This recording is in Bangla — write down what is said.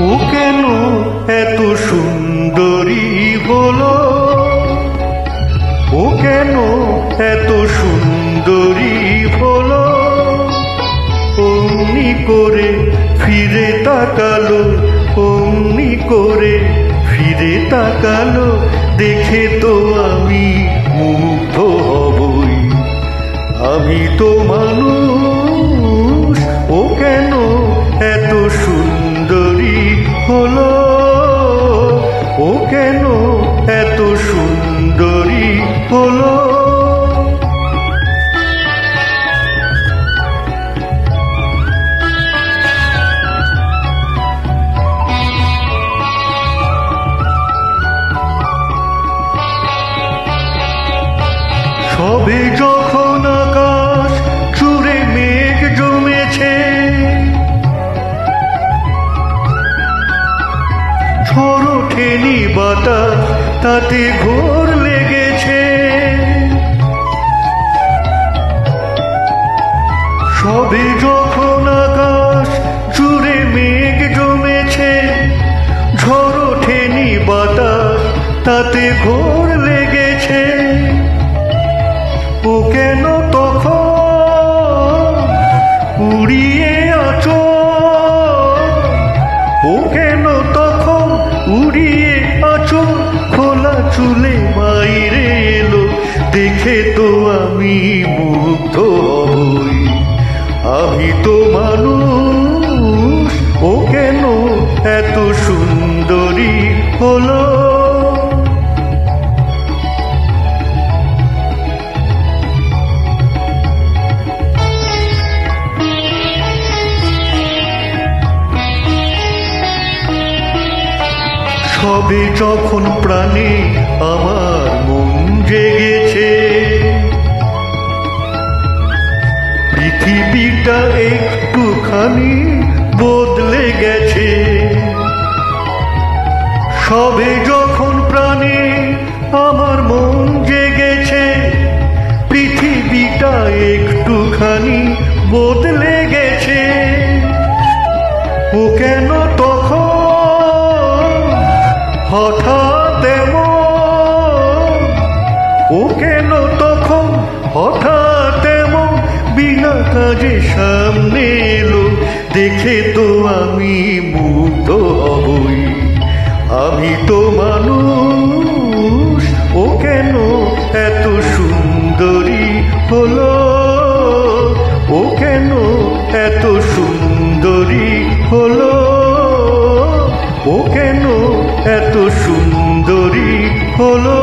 ও কেন এত সুন্দরী হলো, ও কেন এত সুন্দরী হলো। অমনি করে ফিরে তাকালো, অমনি করে ফিরে তাকালো, দেখে তো আমি মুগ্ধ হবই। আমি তো মানুষ, ও কেন এত সুন্দরী হলো, ও কেন এত সুন্দরী হলো। সবে যখন আকাশ জুড়ে মেঘ জমেছে, ঝড় ওঠেনি বাতাস তাতে ঘোর লেগেছে। সবে যখন আকাশ জুড়ে মেঘ জমেছে, ঝড় ওঠেনি বাতাস তাতে ঘোর লেগেছে। ও কেন তখন উড়িয়ে আঁচল, ও কেন তখন উড়িয়ে আঁচল খোলা চুলে বাইরে এলো, দেখে তো আমি মুগ্ধ হই। আমি তো মানুষ, ও কেন এত সুন্দরী হলো। সবে যখন প্রাণে আমার মন জেগেছে, পৃথিবীটা একটুখানি বদলে গেছে। সবে যখন প্রাণে আমার মন জেগেছে, পৃথিবীটা একটুখানি বদলে গেছে। ও কেন তখন হঠাৎ এমন, ও কেন তখন হঠাৎ এমন বিনা কাজে সামনে এলো, দেখে তো আমি মুগ্ধ হবই। আমি তো মানুষ, ও কেন এত সুন্দরী হলো, ও কেন এত সুন্দরী হলো, ও কেন এত সুন্দরী হলো।